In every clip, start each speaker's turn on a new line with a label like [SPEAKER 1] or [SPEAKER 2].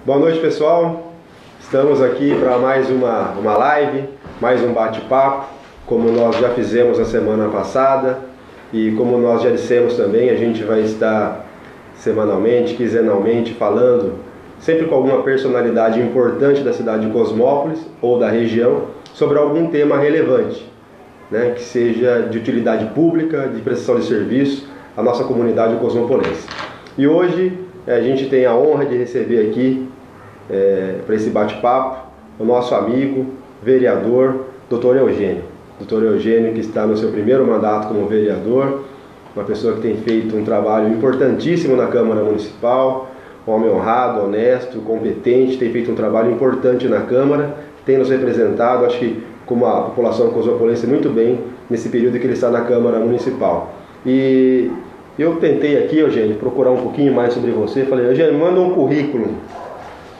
[SPEAKER 1] Boa noite, pessoal. Estamos aqui para mais uma live, mais um bate-papo, como nós já fizemos na semana passada e como nós já dissemos também, a gente vai estar semanalmente, quinzenalmente falando, sempre com alguma personalidade importante da cidade de Cosmópolis ou da região, sobre algum tema relevante, né, que seja de utilidade pública, de prestação de serviço à nossa comunidade cosmopolense. E hoje a gente tem a honra de receber aqui, para esse bate-papo, o nosso amigo, vereador, Dr. Eugênio. Dr. Eugênio, que está no seu primeiro mandato como vereador, uma pessoa que tem feito um trabalho importantíssimo na Câmara Municipal, um homem honrado, honesto, competente, tem feito um trabalho importante na Câmara, tem nos representado, acho que como a população cosmopolense, muito bem nesse período que ele está na Câmara Municipal. E eu tentei aqui, Eugênio, procurar um pouquinho mais sobre você. Falei, Eugênio, manda um currículo.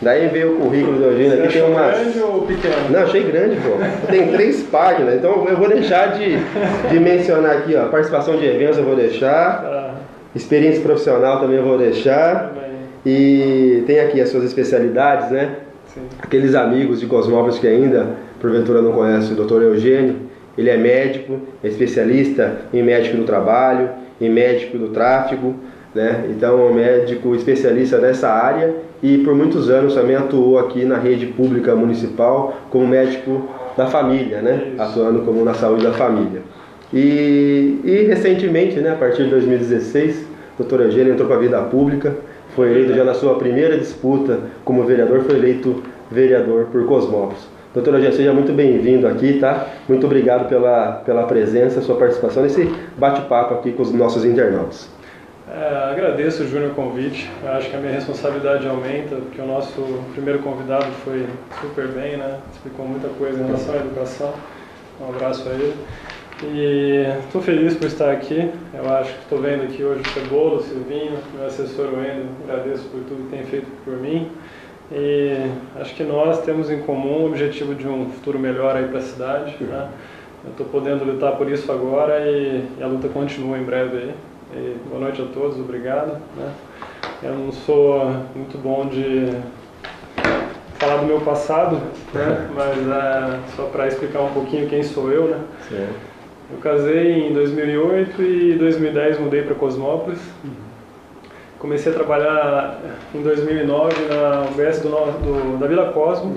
[SPEAKER 1] Daí veio o currículo do Eugênio. Aqui tem umas... grande ou pequeno? Não, achei grande, pô. Tem 3 páginas, então eu vou deixar de mencionar aqui, ó. Participação de eventos eu vou deixar. Experiência profissional também eu vou deixar. E tem aqui as suas especialidades, né? Sim. Aqueles amigos de Cosmópolis que ainda, porventura, não conhecem o Dr. Eugênio. Ele é médico, é especialista em médico do trabalho, em médico do tráfego, né? Então é um médico especialista nessa área e por muitos anos também atuou aqui na rede pública municipal como médico da família, né? Atuando como na saúde da família. E recentemente, né, a partir de 2016, o Dr. Eugênio entrou para a vida pública, foi eleito já na sua primeira disputa como vereador, foi eleito vereador por Cosmópolis. Doutor Eugênio, seja muito bem-vindo aqui, tá? Muito obrigado pela presença, sua participação nesse bate-papo aqui com os nossos internautas.
[SPEAKER 2] Agradeço, Júnior, o convite. Eu acho que a minha responsabilidade aumenta, porque o nosso primeiro convidado foi super bem, né? Explicou muita coisa em relação à educação. Um abraço a ele. E estou feliz por estar aqui. Eu acho que estou vendo aqui hoje o Cebola, o Silvinho, meu assessor Wendel. Agradeço por tudo que tem feito por mim. E acho que nós temos em comum o objetivo de um futuro melhor aí para a cidade, né? Eu estou podendo lutar por isso agora e a luta continua em breve aí. E boa noite a todos, obrigado, né? Eu não sou muito bom de falar do meu passado, né? Mas só para explicar um pouquinho quem sou eu, né? Sim. Eu casei em 2008 e em 2010 mudei para Cosmópolis. Comecei a trabalhar em 2009 na UBS da Vila Cosmo.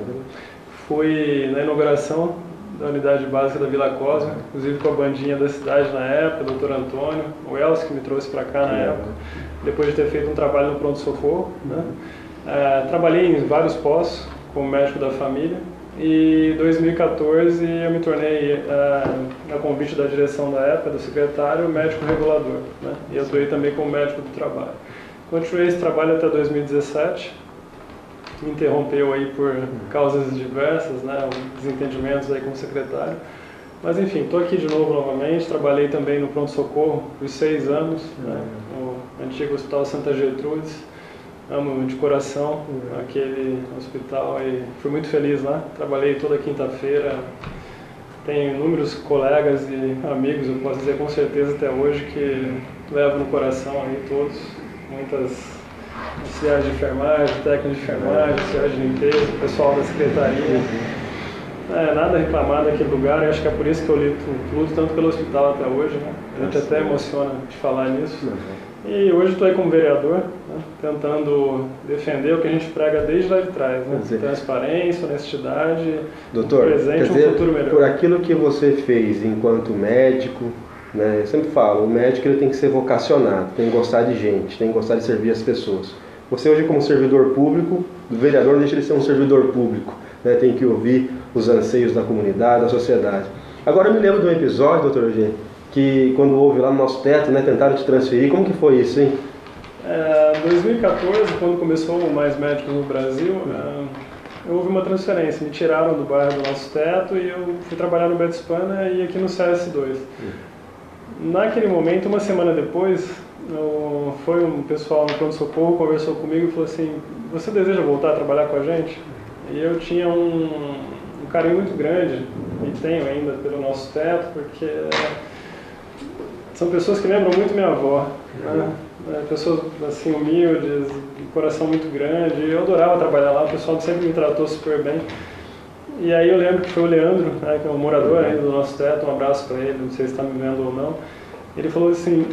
[SPEAKER 2] Fui na inauguração da unidade básica da Vila Cosmo, inclusive com a bandinha da cidade na época, o Dr. Antônio, o Elcio que me trouxe para cá na época, depois de ter feito um trabalho no pronto-socorro, né? Trabalhei em vários postos como médico da família e em 2014 eu me tornei, a convite da direção da época, do secretário, médico regulador, né? E eu atuei também como médico do trabalho. Continuei esse trabalho até 2017, me interrompeu aí por causas diversas, né, desentendimentos aí com o secretário. Mas enfim, estou aqui de novo novamente, trabalhei também no pronto-socorro por 6 anos, né, no antigo Hospital Santa Gertrudes, amo de coração aquele hospital e fui muito feliz lá, trabalhei toda quinta-feira, tenho inúmeros colegas e amigos, eu posso dizer com certeza até hoje que levo no coração aí todos, muitas auxiliares de enfermagem, técnicos de enfermagem, auxiliares de limpeza, pessoal da secretaria. Nada a reclamar daquele lugar, e acho que é por isso que eu luto tanto pelo hospital até hoje, né? A gente até emociona de falar nisso. E hoje estou aí como vereador, né, tentando defender o que a gente prega desde lá de trás, né? Transparência, honestidade,
[SPEAKER 1] doutor,
[SPEAKER 2] presente, um futuro melhor.
[SPEAKER 1] Por aquilo que você fez enquanto médico, né, eu sempre falo, o médico ele tem que ser vocacionado, tem que gostar de gente, tem que gostar de servir as pessoas. Você hoje como servidor público, o vereador não deixa de ser um servidor público, né, tem que ouvir os anseios da comunidade, da sociedade. Agora eu me lembro de um episódio, doutor Eugênio, que quando houve lá no nosso teto, né, tentaram te transferir, como que foi isso, hein?
[SPEAKER 2] Em 2014, quando começou o Mais Médicos no Brasil, houve uma transferência, me tiraram do bairro do nosso teto e eu fui trabalhar no Betspana e aqui no CS2. Naquele momento, uma semana depois, foi um pessoal no pronto-socorro, conversou comigo e falou assim, você deseja voltar a trabalhar com a gente? E eu tinha um carinho muito grande, e tenho ainda, pelo nosso teto, porque são pessoas que lembram muito minha avó, né? Pessoas assim humildes, de coração muito grande. Eu adorava trabalhar lá, o pessoal sempre me tratou super bem. E aí eu lembro que foi o Leandro, né, que é um morador ainda do nosso teto, um abraço para ele, não sei se está me vendo ou não. Ele falou assim,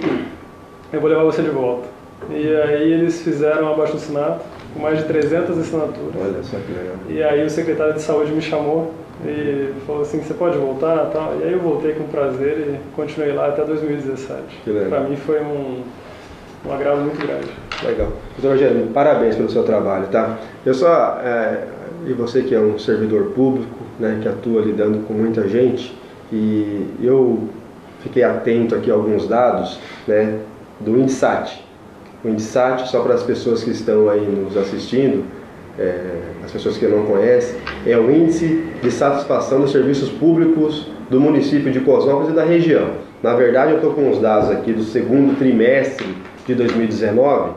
[SPEAKER 2] eu vou levar você de volta. E aí eles fizeram um abaixo-assinato com mais de 300 assinaturas.
[SPEAKER 1] Olha só que legal.
[SPEAKER 2] E aí o secretário de saúde me chamou e falou assim, você pode voltar? Tal. E aí eu voltei com prazer e continuei lá até 2017. Para mim foi um agrado muito grande.
[SPEAKER 1] Legal. Doutor Rogério, parabéns pelo seu trabalho, tá? Eu só, e você que é um servidor público, né, que atua lidando com muita gente, e eu fiquei atento aqui a alguns dados, né, do INDESAT. O INDESAT, só para as pessoas que estão aí nos assistindo, as pessoas que não conhecem, é o Índice de Satisfação dos Serviços Públicos do município de Cosmópolis e da região. Na verdade, eu estou com os dados aqui do segundo trimestre de 2019,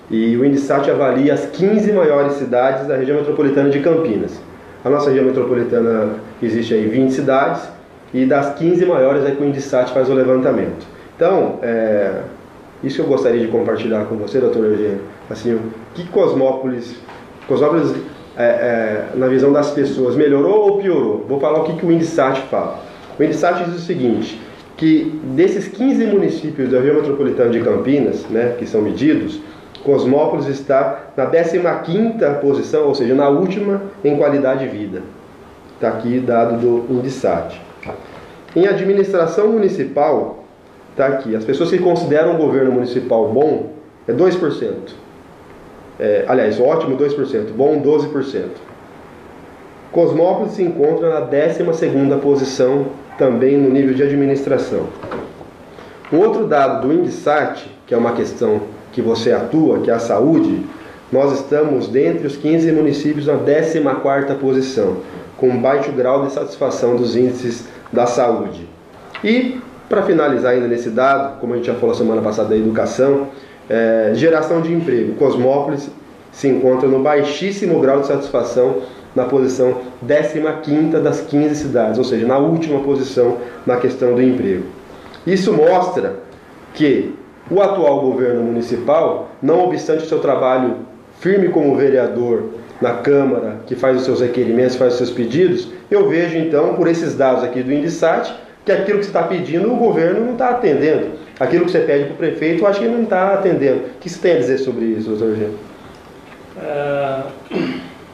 [SPEAKER 1] e o INDESAT avalia as 15 maiores cidades da região metropolitana de Campinas. A nossa região metropolitana existe aí 20 cidades, e das 15 maiores é que o INDESAT faz o levantamento. Então, isso que eu gostaria de compartilhar com você, doutor Eugênio, assim, o que Cosmópolis, na visão das pessoas, melhorou ou piorou? Vou falar o que o INDESAT fala. O INDESAT diz o seguinte, que desses 15 municípios da região metropolitana de Campinas, né, que são medidos, Cosmópolis está na 15ª posição, ou seja, na última em qualidade de vida. Está aqui dado do INDESAT. Em administração municipal, está aqui, as pessoas que consideram o governo municipal bom é 2%. Aliás, ótimo 2%, bom 12%. Cosmópolis se encontra na 12ª posição também no nível de administração. Um outro dado do INDESAT, que é uma questão que você atua, que é a saúde, nós estamos dentre os 15 municípios na 14ª posição, com baixo grau de satisfação dos índices da saúde. E, para finalizar ainda nesse dado, como a gente já falou semana passada da educação, geração de emprego. Cosmópolis se encontra no baixíssimo grau de satisfação, na posição 15ª das 15 cidades, ou seja, na última posição na questão do emprego. Isso mostra que o atual governo municipal, não obstante o seu trabalho firme como vereador na Câmara, que faz os seus requerimentos, faz os seus pedidos, eu vejo então, por esses dados aqui do INDESAT, que aquilo que você está pedindo, o governo não está atendendo. Aquilo que você pede para o prefeito, eu acho que ele não está atendendo. O que você tem a dizer sobre isso, doutor Eugênio?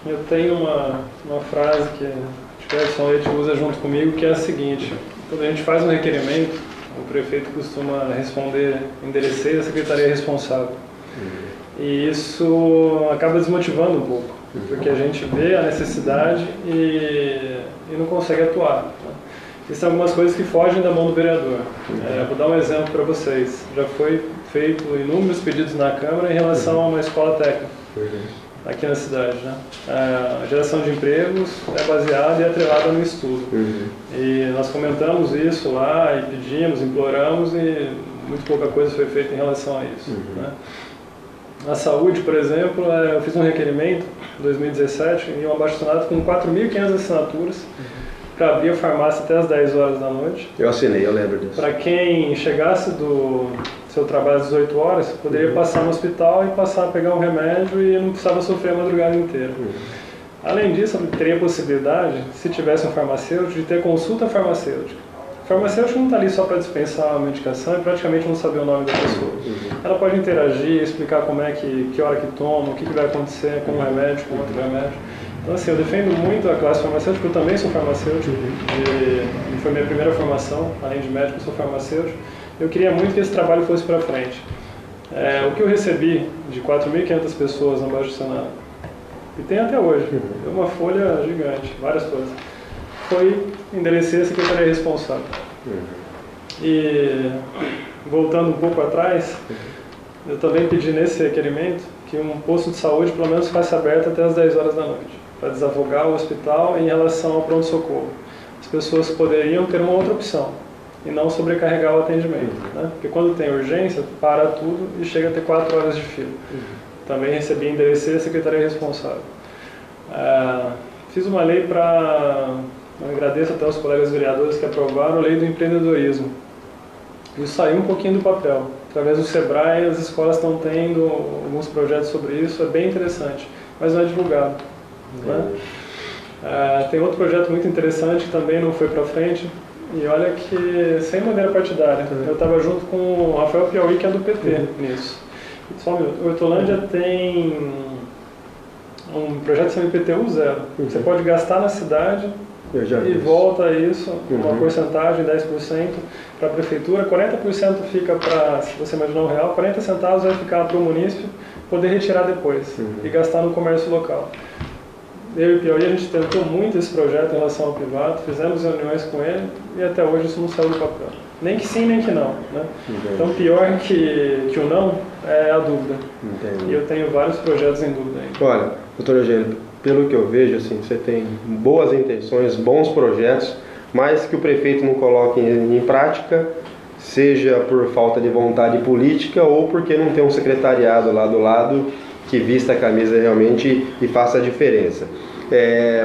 [SPEAKER 2] Eu tenho uma frase que o Edson Leite usa junto comigo, que é a seguinte: quando a gente faz um requerimento, o prefeito costuma responder, endereçar a secretaria responsável. E isso acaba desmotivando um pouco, porque a gente vê a necessidade e não consegue atuar. Existem algumas coisas que fogem da mão do vereador. Vou dar um exemplo para vocês. Já foi feito inúmeros pedidos na Câmara em relação a uma escola técnica aqui na cidade, né? A geração de empregos é baseada e atrelada no estudo. E nós comentamos isso lá e pedimos, imploramos, e muito pouca coisa foi feita em relação a isso, né? Na saúde, por exemplo, eu fiz um requerimento em 2017 e um abaixo-assinado com 4.500 assinaturas para abrir a farmácia até as 10 horas da noite.
[SPEAKER 1] Eu assinei, eu lembro disso.
[SPEAKER 2] Para quem chegasse do seu trabalho às 18 horas, poderia passar no hospital e passar a pegar um remédio e não precisava sofrer a madrugada inteira. Além disso, teria a possibilidade, se tivesse um farmacêutico, de ter consulta farmacêutica. O farmacêutico não está ali só para dispensar a medicação e praticamente não saber o nome da pessoa. Ela pode interagir, explicar como é que hora que toma, o que vai acontecer com um remédio, com outro remédio. Então, assim, eu defendo muito a classe farmacêutica, eu também sou farmacêutico, e foi minha primeira formação, além de médico, eu sou farmacêutico. Eu queria muito que esse trabalho fosse para frente. O que eu recebi de 4.500 pessoas no abaixo-assinado, e tem até hoje, é uma folha gigante, várias coisas, foi enderecer a secretaria responsável. E, voltando um pouco atrás, eu também pedi nesse requerimento que um posto de saúde pelo menos fosse aberto até as 10 horas da noite, para desafogar o hospital em relação ao pronto-socorro. As pessoas poderiam ter uma outra opção e não sobrecarregar o atendimento, né? Porque quando tem urgência, para tudo e chega a ter 4 horas de fila. Também recebi enderecer a secretaria responsável. Fiz uma lei para... Eu agradeço até os colegas vereadores que aprovaram a lei do empreendedorismo. Isso saiu um pouquinho do papel. Através do Sebrae, as escolas estão tendo alguns projetos sobre isso, é bem interessante, mas não é divulgado. Né? Tem outro projeto muito interessante que também não foi para frente, e olha que sem bandeira partidária. Eu estava junto com o Rafael Piauí, que é do PT, nisso. Só um minuto. Hortolândia tem um projeto chamado IPTU zero. Você pode gastar na cidade e volta isso, uma porcentagem, 10% para a prefeitura, 40% fica para, se você imaginar um real, 40 centavos vai ficar para o munícipe poder retirar depois e gastar no comércio local. Eu e o Piauí, a gente tentou muito esse projeto em relação ao privado, fizemos reuniões com ele e até hoje isso não saiu do papel. Nem que sim, nem que não. Né? Então, pior que o não é a dúvida. E eu tenho vários projetos em dúvida ainda.
[SPEAKER 1] Olha, doutor Eugênio, pelo que eu vejo, assim, você tem boas intenções, bons projetos, mas que o prefeito não coloque em prática, seja por falta de vontade política ou porque não tem um secretariado lá do lado que vista a camisa realmente e faça a diferença.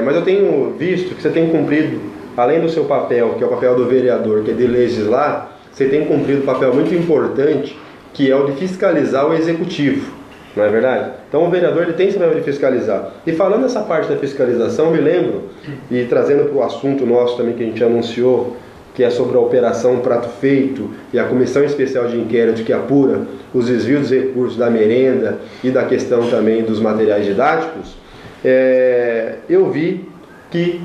[SPEAKER 1] Mas eu tenho visto que você tem cumprido, além do seu papel, que é o papel do vereador, que é de legislar, você tem cumprido um papel muito importante, que é o de fiscalizar o executivo, não é verdade? Então o vereador ele tem esse papel de fiscalizar. E falando nessa parte da fiscalização, eu me lembro, e trazendo para o assunto nosso também que a gente anunciou, que é sobre a Operação Prato Feito e a Comissão Especial de Inquérito que apura os desvios dos recursos da merenda e da questão também dos materiais didáticos, eu vi que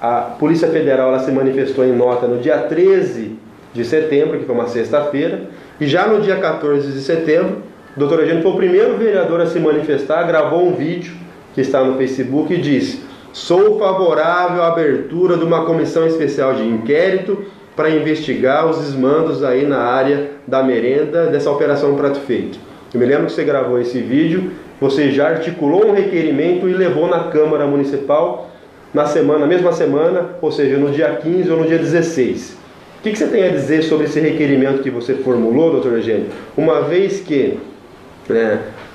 [SPEAKER 1] a Polícia Federal ela se manifestou em nota no dia 13 de setembro, que foi uma sexta-feira, e já no dia 14 de setembro, o doutor Eugênio foi o primeiro vereador a se manifestar, gravou um vídeo que está no Facebook e disse: sou favorável à abertura de uma comissão especial de inquérito para investigar os desmandos aí na área da merenda dessa Operação Prato Feito. Eu me lembro que você gravou esse vídeo, você já articulou um requerimento e levou na Câmara Municipal na mesma semana, ou seja, no dia 15 ou no dia 16. O que você tem a dizer sobre esse requerimento que você formulou, doutor Eugênio? Uma vez que,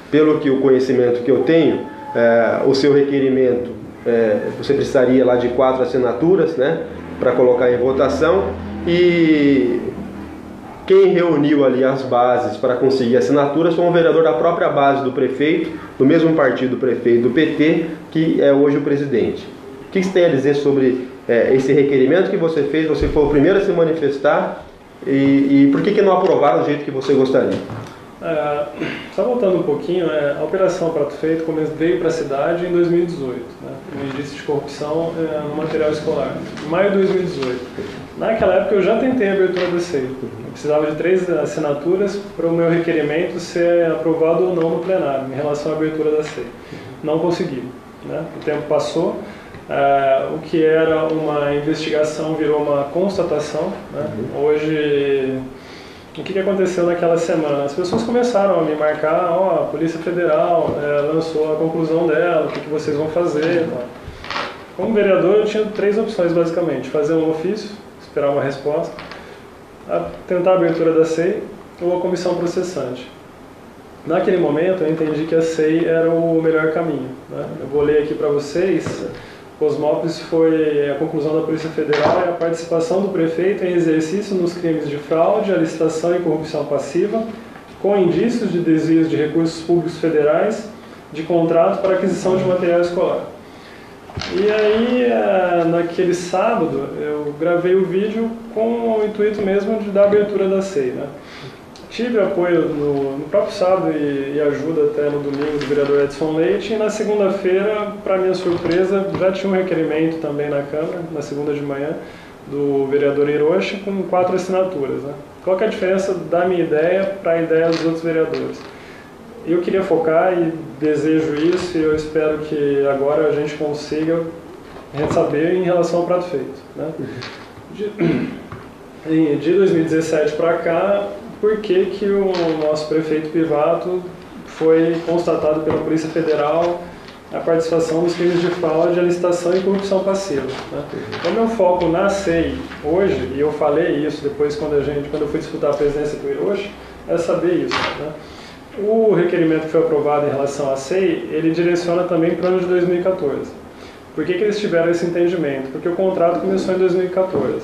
[SPEAKER 1] pelo que o conhecimento que eu tenho, o seu requerimento, você precisaria lá de 4 assinaturas, né, para colocar em votação, e quem reuniu ali as bases para conseguir assinaturas foi um vereador da própria base do prefeito, do mesmo partido do prefeito do PT, que é hoje o presidente. O que você tem a dizer sobre esse requerimento que você fez? Você foi o primeiro a se manifestar, e por que não aprovaram do jeito que você gostaria?
[SPEAKER 2] Só voltando um pouquinho, a Operação Prato Feito veio para a cidade em 2018, né, um indício de corrupção no material escolar, em maio de 2018. Naquela época eu já tentei a abertura da SEI, eu precisava de 3 assinaturas para o meu requerimento ser aprovado ou não no plenário, em relação à abertura da SEI. Não consegui, né? O tempo passou, o que era uma investigação virou uma constatação, né? Hoje... O que aconteceu naquela semana? As pessoas começaram a me marcar, a Polícia Federal lançou a conclusão dela, o que vocês vão fazer. Tá? Como vereador eu tinha 3 opções basicamente: fazer um ofício, esperar uma resposta, tentar a abertura da SEI ou a comissão processante. Naquele momento eu entendi que a SEI era o melhor caminho. Né? Eu vou ler aqui para vocês. Cosmópolis foi a conclusão da Polícia Federal e a participação do prefeito em exercício nos crimes de fraude, alicitação e corrupção passiva, com indícios de desvios de recursos públicos federais, de contrato para aquisição de material escolar. E aí, naquele sábado, eu gravei o vídeo com o intuito mesmo de dar abertura da SEI. Né? Tive apoio no próprio sábado e ajuda até no domingo do vereador Edson Leite, e na segunda-feira, para minha surpresa, já tinha um requerimento também na Câmara, na segunda de manhã, do vereador Hiroshi, com 4 assinaturas. Né? Qual que é a diferença da minha ideia para a ideia dos outros vereadores? Eu queria focar e desejo isso, e eu espero que agora a gente consiga saber em relação ao Prato Feito. Né? De 2017 para cá, por que o nosso prefeito Pivato foi constatado pela Polícia Federal a participação nos crimes de fraude, alicitação e corrupção passiva. Né? Então, meu foco na SEI hoje, e eu falei isso depois quando eu fui disputar a presidência com o Hiroshi, é saber isso. Né? O requerimento que foi aprovado em relação à SEI, ele direciona também para o ano de 2014. Por que eles tiveram esse entendimento? Porque o contrato começou em 2014.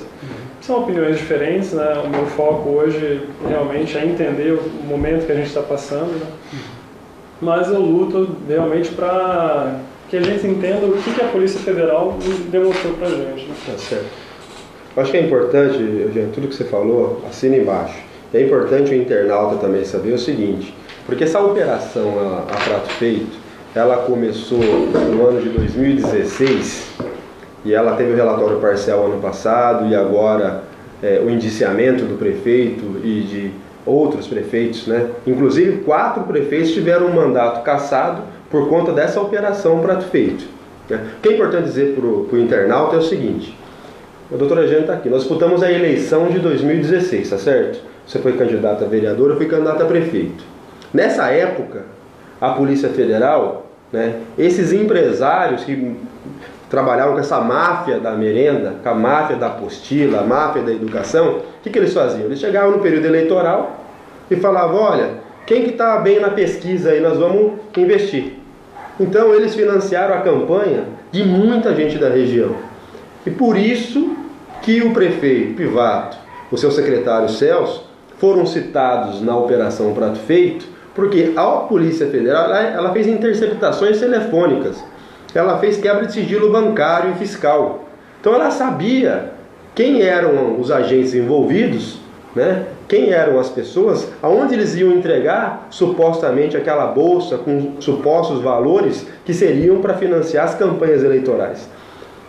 [SPEAKER 2] São opiniões diferentes, né? O meu foco hoje realmente é entender o momento que a gente está passando, né? Mas eu luto realmente para que a gente entenda o que a Polícia Federal demonstrou para a gente. Né?
[SPEAKER 1] Tá certo. Eu acho que é importante, Eugênio, tudo que você falou, assina embaixo. É importante o internauta também saber o seguinte, porque essa operação a prato feito, ela começou no ano de 2016 e ela teve o relatório parcial ano passado e agora o indiciamento do prefeito e de outros prefeitos, né? Inclusive 4 prefeitos tiveram um mandato cassado por conta dessa operação prato feito. Né? O que é importante dizer para o internauta é o seguinte, o doutor Eugênio está aqui, nós disputamos a eleição de 2016, tá certo? Você foi candidato a vereador, eu fui candidato a prefeito. Nessa época, a Polícia Federal, né, esses empresários que trabalhavam com essa máfia da merenda, com a máfia da apostila, a máfia da educação, o que eles faziam? Eles chegavam no período eleitoral e falavam, olha, quem que está bem na pesquisa aí, nós vamos investir. Então eles financiaram a campanha de muita gente da região. E por isso que o prefeito Pivato, o seu secretário Celso, foram citados na Operação Prato Feito, porque a Polícia Federal ela fez interceptações telefônicas, ela fez quebra de sigilo bancário e fiscal. Então ela sabia quem eram os agentes envolvidos, né? Quem eram as pessoas, aonde eles iam entregar supostamente aquela bolsa com supostos valores que seriam para financiar as campanhas eleitorais.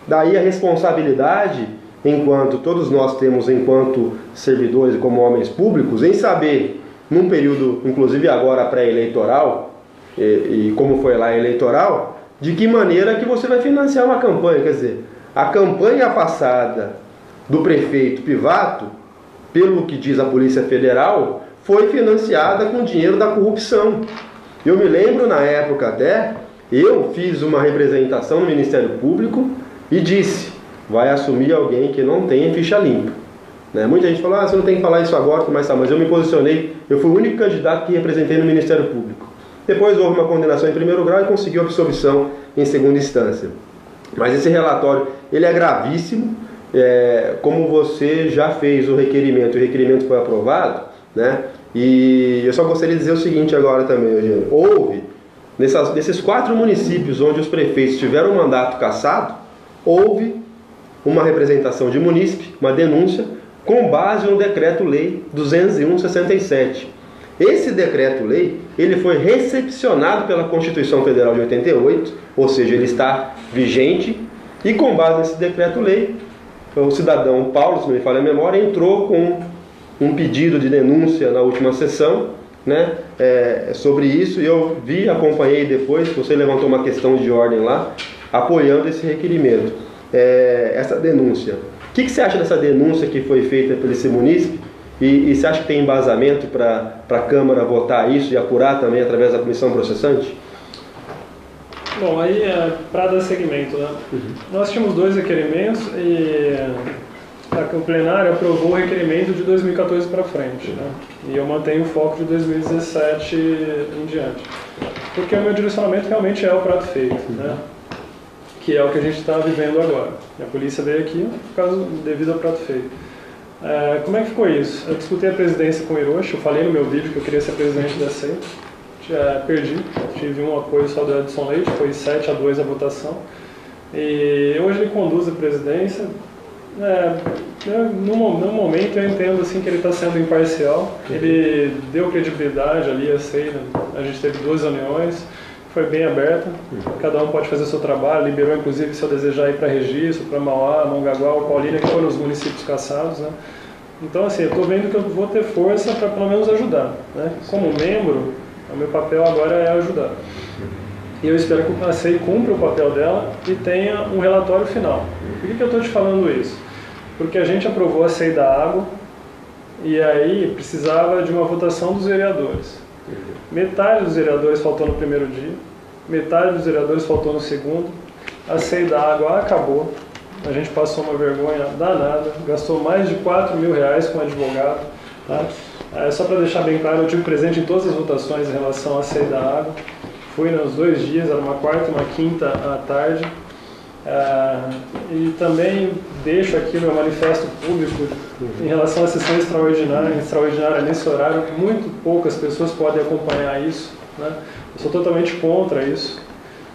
[SPEAKER 1] Daí a responsabilidade, enquanto todos nós temos enquanto servidores como homens públicos, em saber, num período, inclusive agora pré-eleitoral, e como foi lá eleitoral, de que maneira que você vai financiar uma campanha. Quer dizer, a campanha passada do prefeito Pivato, pelo que diz a Polícia Federal, foi financiada com dinheiro da corrupção. Eu me lembro, na época até, eu fiz uma representação no Ministério Público e disse, vai assumir alguém que não tenha ficha limpa. Né? Muita gente falou, você não tem que falar isso agora, mas eu me posicionei, eu fui o único candidato que representei no Ministério Público. Depois houve uma condenação em primeiro grau e conseguiu absolvição em segunda instância. Mas esse relatório, ele é gravíssimo, como você já fez o requerimento foi aprovado, né? E eu só gostaria de dizer o seguinte agora também, Eugênio. Houve, nesses 4 municípios onde os prefeitos tiveram um mandato cassado, houve uma representação de munícipe, uma denúncia, com base no Decreto-Lei 201/67. Esse Decreto-Lei, ele foi recepcionado pela Constituição Federal de 88, ou seja, ele está vigente, e com base nesse Decreto-Lei, o cidadão Paulo, se não me falha a memória, entrou com um pedido de denúncia na última sessão, né, sobre isso, e eu acompanhei depois, você levantou uma questão de ordem lá, apoiando esse requerimento, essa denúncia. O que você acha dessa denúncia que foi feita por esse munícipe? E você acha que tem embasamento para a Câmara votar isso e apurar também através da comissão processante?
[SPEAKER 2] Bom, aí para dar seguimento, né? Nós tínhamos 2 requerimentos e o plenário aprovou o requerimento de 2014 para frente, né? E eu mantenho o foco de 2017 em diante. Porque o meu direcionamento realmente é o prato feito, né? Que é o que a gente está vivendo agora. E a polícia veio aqui por causa devido ao prato feito. Como é que ficou isso? Eu disputei a presidência com o Hiroshi, eu falei no meu vídeo que eu queria ser presidente da SEI. Perdi, tive um apoio só do Edson Leite, foi 7-2 a votação. E hoje ele conduz a presidência. No momento eu entendo assim, que ele está sendo imparcial, ele deu credibilidade ali, a SEI, né? A gente teve 2 reuniões, foi bem aberta, cada um pode fazer o seu trabalho, liberou inclusive se eu desejar ir para Registro, para Mauá, Mongaguá, Paulínia, que foram os municípios caçados, né? Então assim, eu estou vendo que eu vou ter força para pelo menos ajudar, né? Como membro, o meu papel agora é ajudar. E eu espero que a SEI cumpra o papel dela e tenha um relatório final. Por que eu estou te falando isso? Porque a gente aprovou a SEI da água e aí precisava de uma votação dos vereadores. Metade dos vereadores faltou no primeiro dia, metade dos vereadores faltou no segundo, a SEI da água acabou, a gente passou uma vergonha danada, gastou mais de R$4.000 com advogado, tá? Só para deixar bem claro, eu tive presente em todas as votações em relação à SEI da água, fui nos 2 dias, era uma quarta e uma quinta à tarde, E também deixo aqui o meu manifesto público em relação à sessão extraordinária nesse horário. Muito poucas pessoas podem acompanhar isso, né? Eu sou totalmente contra isso.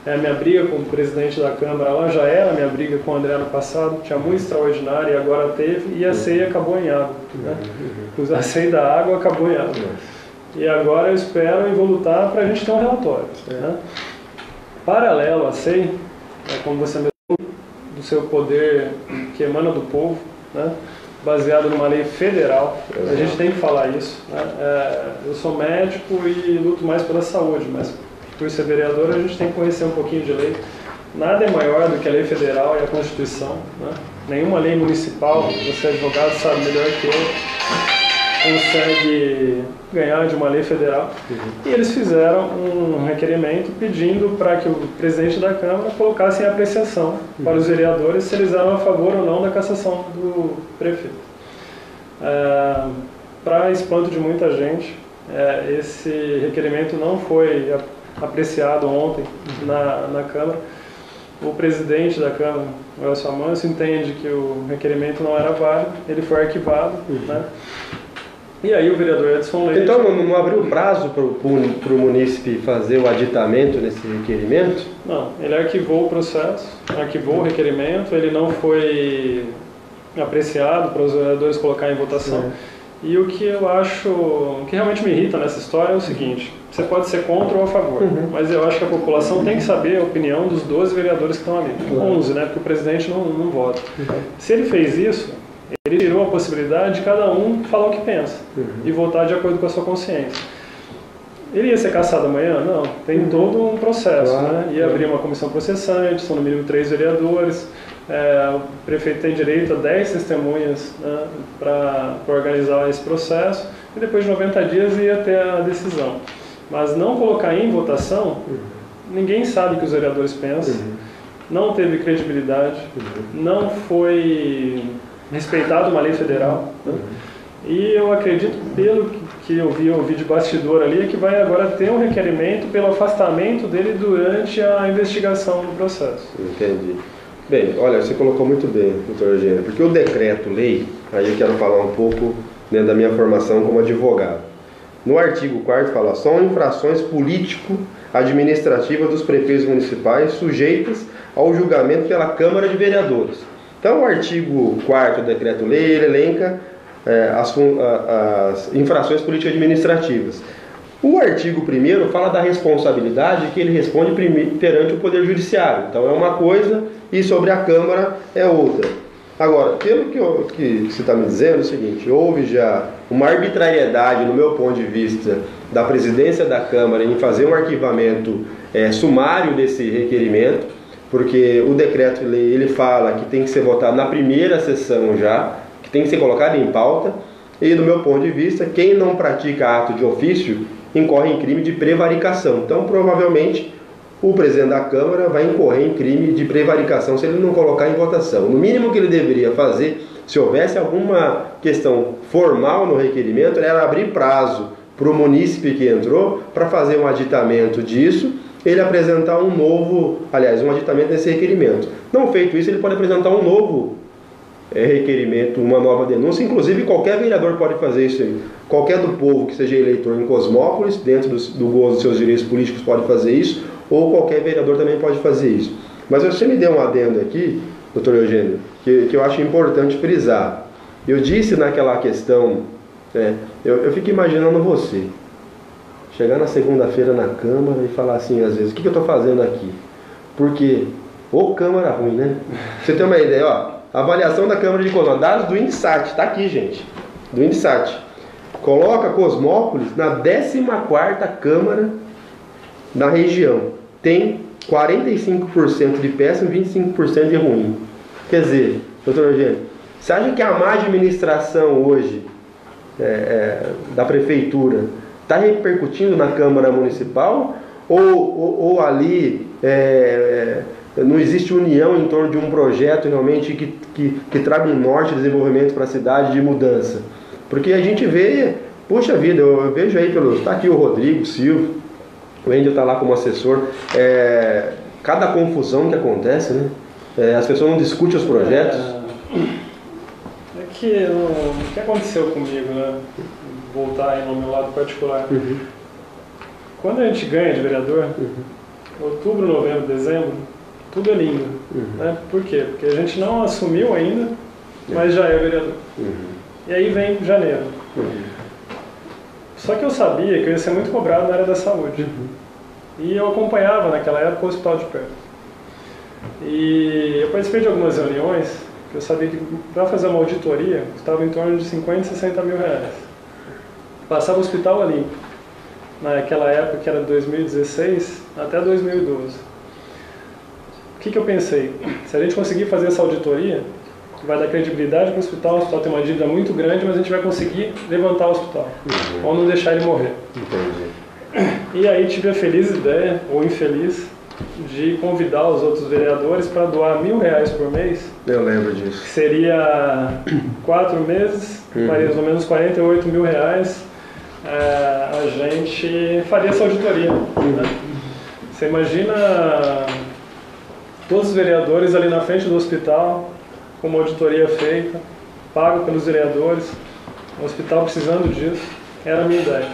[SPEAKER 2] A minha briga com o presidente da Câmara lá já era a minha briga com o André no passado, tinha muito extraordinário e agora teve, e a ceia acabou em água, né? A ceia da água acabou em água. E agora eu espero e vou lutar para a gente ter um relatório, né? Paralelo à ceia, como você mesmo, do seu poder que emana do povo, né? Baseado numa lei federal, a gente tem que falar isso, né? Eu sou médico e luto mais pela saúde, mas por ser vereador a gente tem que conhecer um pouquinho de lei. Nada é maior do que a lei federal e a Constituição, né? Nenhuma lei municipal, você advogado sabe melhor que eu, consegue ganhar de uma lei federal. E eles fizeram um requerimento pedindo para que o presidente da Câmara colocasse em apreciação para os vereadores se eles eram a favor ou não da cassação do prefeito. Para espanto de muita gente, esse requerimento não foi apreciado ontem na Câmara. O presidente da Câmara, o Elcio Amâncio, entende que o requerimento não era válido, ele foi arquivado, né? E aí o vereador Edson Leite...
[SPEAKER 1] Então não abriu prazo para o munícipe fazer o aditamento nesse requerimento?
[SPEAKER 2] Não, ele arquivou o processo, arquivou o requerimento, ele não foi apreciado para os vereadores colocar em votação. E o que eu acho, o que realmente me irrita nessa história é o seguinte: você pode ser contra ou a favor, mas eu acho que a população tem que saber a opinião dos 12 vereadores que estão ali. 11, né, porque o presidente não vota. Se ele fez isso, ele tirou a possibilidade de cada um falar o que pensa e votar de acordo com a sua consciência. Ele ia ser cassado amanhã? Não, tem todo um processo, né? Ia abrir uma comissão processante, são no mínimo 3 vereadores, o prefeito tem direito a 10 testemunhas, né, para organizar esse processo, e depois de 90 dias ia ter a decisão. Mas não colocar em votação, ninguém sabe o que os vereadores pensam, não teve credibilidade, não foi respeitado uma lei federal, né? E eu acredito, pelo que eu vi de bastidor ali, é que vai agora ter um requerimento pelo afastamento dele durante a investigação do processo.
[SPEAKER 1] Entendi. Bem, olha, você colocou muito bem, doutor Eugênio, porque o decreto-lei, aí eu quero falar um pouco dentro da minha formação como advogado. No artigo 4º fala: são infrações político-administrativas dos prefeitos municipais sujeitas ao julgamento pela Câmara de Vereadores. Então, o artigo 4º do decreto-lei, ele elenca as infrações político-administrativas. O artigo 1º fala da responsabilidade que ele responde perante o Poder Judiciário. Então, é uma coisa e sobre a Câmara é outra. Agora, pelo que você está me dizendo, é o seguinte: houve já uma arbitrariedade, no meu ponto de vista, da presidência da Câmara em fazer um arquivamento sumário desse requerimento, porque o decreto-lei ele fala que tem que ser votado na primeira sessão já, que tem que ser colocado em pauta, e do meu ponto de vista, quem não pratica ato de ofício incorre em crime de prevaricação. Então, provavelmente, o presidente da Câmara vai incorrer em crime de prevaricação se ele não colocar em votação. No mínimo que ele deveria fazer, se houvesse alguma questão formal no requerimento, era abrir prazo para o munícipe que entrou para fazer um aditamento disso, ele apresentar um aditamento desse requerimento. Não feito isso, ele pode apresentar um novo requerimento, uma nova denúncia. Inclusive, qualquer vereador pode fazer isso aí. Qualquer do povo que seja eleitor em Cosmópolis, dentro do gozo dos seus direitos políticos, pode fazer isso, ou qualquer vereador também pode fazer isso. Mas você me deu um adendo aqui, doutor Eugênio, que eu acho importante frisar. Eu disse naquela questão, eu fico imaginando você chegar na segunda-feira na Câmara e falar assim, às vezes: o que eu estou fazendo aqui? Porque, Câmara ruim, né? Você tem uma ideia, ó, avaliação da Câmara de Cosmópolis, dados do INSAT, está aqui, gente, do INSAT. Coloca Cosmópolis na 14ª Câmara da região. Tem 45% de péssimo e 25% de ruim. Quer dizer, doutor Eugênio, você acha que a má administração hoje da Prefeitura está repercutindo na Câmara Municipal? Ou ali não existe união em torno de um projeto realmente que traga um norte de desenvolvimento para a cidade, de mudança? Porque a gente vê, puxa vida, eu vejo aí está aqui o Rodrigo Silva, o Wendel está lá como assessor, cada confusão que acontece, né? As pessoas não discutem os projetos?
[SPEAKER 2] É que o que aconteceu comigo, né? Voltar aí no meu lado particular. Quando a gente ganha de vereador, outubro, novembro, dezembro, tudo é lindo. Né? Por quê? Porque a gente não assumiu ainda, mas já é vereador. E aí vem janeiro. Só que eu sabia que eu ia ser muito cobrado na área da saúde. E eu acompanhava naquela época o hospital de perto. E eu participei de algumas reuniões que eu sabia que para fazer uma auditoria custava em torno de 50, 60 mil reais. Passava o hospital a limpo. Naquela época que era 2016 até 2012. O que eu pensei? Se a gente conseguir fazer essa auditoria, vai dar credibilidade para o hospital tem uma dívida muito grande, mas a gente vai conseguir levantar o hospital, ou não deixar ele morrer. E aí tive a feliz ideia, ou infeliz, de convidar os outros vereadores para doar R$1.000 por mês.
[SPEAKER 1] Eu lembro disso.
[SPEAKER 2] Que seria 4 meses, mais ou menos R$48 mil. A gente faria essa auditoria. Né? Você imagina todos os vereadores ali na frente do hospital, com uma auditoria feita, pago pelos vereadores, o hospital precisando disso, era a minha ideia.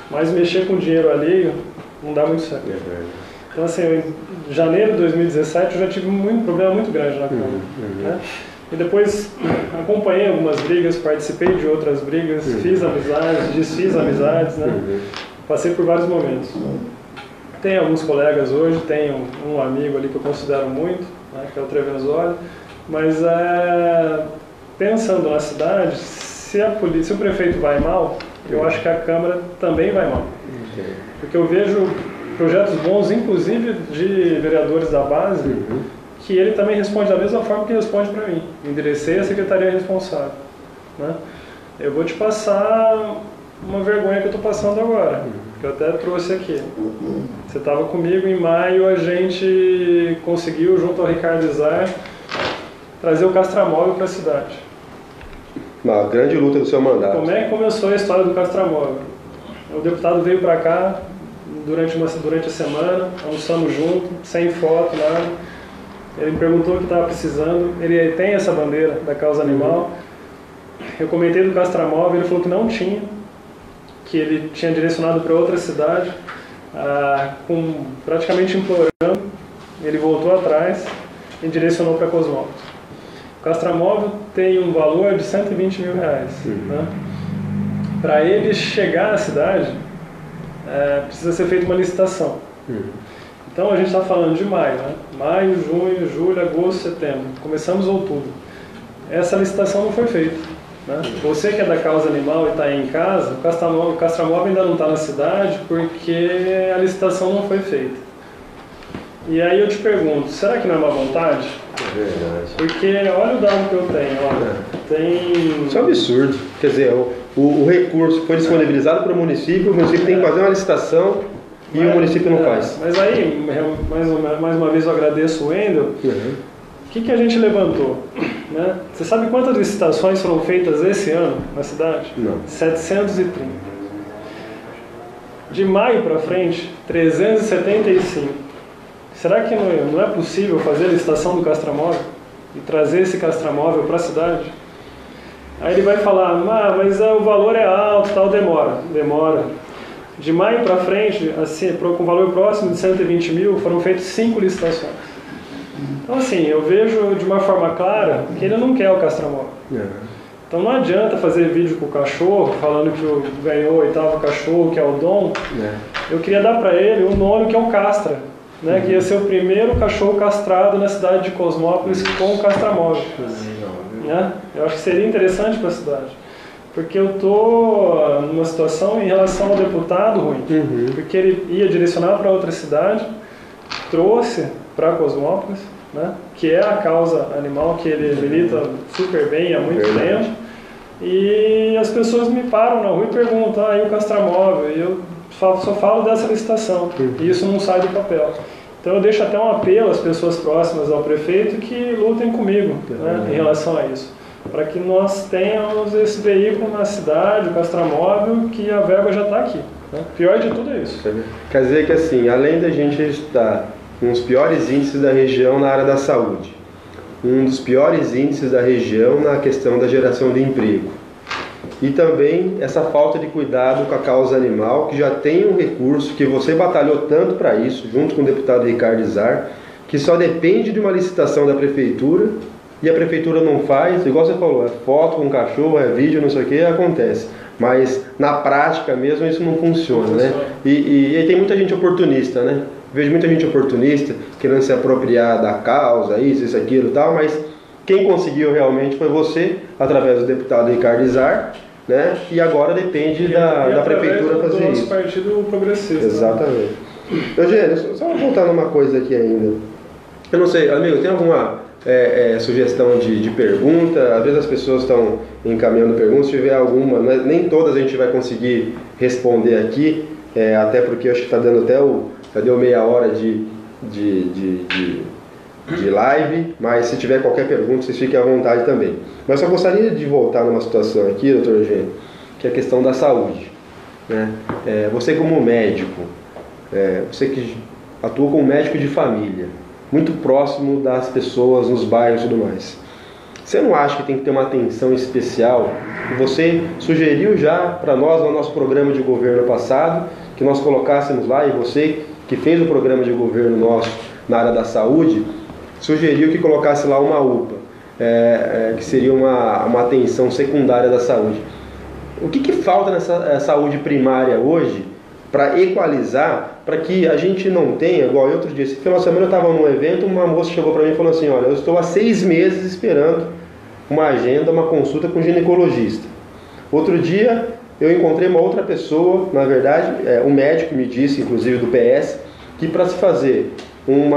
[SPEAKER 2] Mas mexer com dinheiro alheio não dá muito certo. Então assim, em janeiro de 2017 eu já tive um problema muito grande na Câmara. Né? E depois acompanhei algumas brigas, participei de outras brigas, fiz amizades, desfiz amizades, né? Passei por vários momentos. Tenho alguns colegas hoje, tenho um amigo ali que eu considero muito, né, que é o Trevezoli, mas pensando na cidade, se o prefeito vai mal, eu acho que a Câmara também vai mal. Porque eu vejo projetos bons, inclusive de vereadores da base, que ele também responde da mesma forma que responde para mim. Enderecei a secretaria responsável. Né? Eu vou te passar uma vergonha que eu estou passando agora, que eu até trouxe aqui. Você estava comigo em maio, a gente conseguiu, junto ao Ricardo Izar, trazer o Castramóvel para a cidade.
[SPEAKER 1] Uma grande luta do seu mandato.
[SPEAKER 2] Como é que começou a história do Castramóvel? O deputado veio para cá durante a semana, almoçamos junto, sem foto, nada. Ele me perguntou o que estava precisando. Ele tem essa bandeira da causa animal. Eu comentei do Castramóvel, ele falou que não tinha, que ele tinha direcionado para outra cidade, praticamente implorando. Ele voltou atrás e direcionou para Cosmópolis. O Castramóvel tem um valor de R$120 mil. Né? Para ele chegar à cidade, precisa ser feita uma licitação. Então a gente está falando de maio, né? Maio, junho, julho, agosto, setembro. Começamos outubro. Essa licitação não foi feita. Né? Você que é da causa animal e está aí em casa, o Castramóvel ainda não está na cidade porque a licitação não foi feita. E aí eu te pergunto, será que não é má vontade?
[SPEAKER 1] É verdade.
[SPEAKER 2] Porque olha o dado que eu tenho, olha, tem...
[SPEAKER 1] Isso é um absurdo. Quer dizer, o recurso foi disponibilizado para o município tem que fazer uma licitação e o município não faz.
[SPEAKER 2] Mas aí, mais uma vez eu agradeço o Wendel. O que a gente levantou? Né? Você sabe quantas licitações foram feitas esse ano na cidade?
[SPEAKER 1] Não.
[SPEAKER 2] 730. De maio para frente, 375. Será que não é possível fazer a licitação do Castramóvel e trazer esse Castramóvel para a cidade? Aí ele vai falar, mas o valor é alto, tal, demora. De maio para frente, assim, com valor próximo de 120 mil, foram feitas 5 licitações. Então assim, eu vejo de uma forma clara que ele não quer o Castramóvel. Então não adianta fazer vídeo com o cachorro, falando que ganhou o 8º cachorro, que é o Dom. Eu queria dar para ele um nome que é o Castra. Né, que ia ser o primeiro cachorro castrado na cidade de Cosmópolis com o Castramóvel. Né? Eu acho que seria interessante para a cidade. Porque eu estou numa situação em relação ao deputado ruim. Porque ele ia direcionar para outra cidade, trouxe para Cosmópolis, né, que é a causa animal que ele milita super bem há muito tempo. E as pessoas me param na rua e perguntam, e o Castramóvel? E eu só falo dessa licitação, e isso não sai do papel. Então eu deixo até um apelo às pessoas próximas ao prefeito que lutem comigo, né, em relação a isso, para que nós tenhamos esse veículo na cidade, o Castramóvel, que a verba já está aqui. Né? Pior de tudo é isso.
[SPEAKER 1] Quer dizer que assim, além da gente estar com os piores índices da região na área da saúde, um dos piores índices da região na questão da geração de emprego. E também essa falta de cuidado com a causa animal, que já tem um recurso, que você batalhou tanto para isso, junto com o deputado Ricardo Izar, que só depende de uma licitação da prefeitura, e a prefeitura não faz, igual você falou, é foto com cachorro, é vídeo, não sei o que, acontece. Mas na prática mesmo isso não funciona, né? E tem muita gente oportunista, né? Vejo muita gente oportunista querendo se apropriar da causa, isso, aquilo e tal, mas quem conseguiu realmente foi você, através do deputado Ricardo Izar, né? E agora depende da prefeitura fazer isso.
[SPEAKER 2] Do nosso partido progressista.
[SPEAKER 1] Exatamente. Eugênio, só voltar numa coisa aqui ainda. Eu não sei, amigo, tem alguma sugestão de pergunta? Às vezes as pessoas estão encaminhando perguntas, se tiver alguma, mas nem todas a gente vai conseguir responder aqui, até porque eu acho que está dando já deu meia hora de live, mas se tiver qualquer pergunta, vocês fiquem à vontade também. Mas só gostaria de voltar numa situação aqui, doutor Eugênio, que é a questão da saúde, né? Você como médico, você que atua como médico de família, muito próximo das pessoas nos bairros e tudo mais, você não acha que tem que ter uma atenção especial? Você sugeriu já para nós, no nosso programa de governo passado, que nós colocássemos lá, e você que fez o programa de governo nosso na área da saúde, sugeriu que colocasse lá uma UPA, que seria uma atenção secundária da saúde. O que falta nessa saúde primária hoje para equalizar, para que a gente não tenha, igual outro dia, esse final de semana eu estava num evento, uma moça chegou para mim e falou assim, olha, eu estou há 6 meses esperando uma agenda, uma consulta com um ginecologista. Outro dia eu encontrei uma outra pessoa, na verdade, um médico me disse, inclusive do PS, que para se fazer um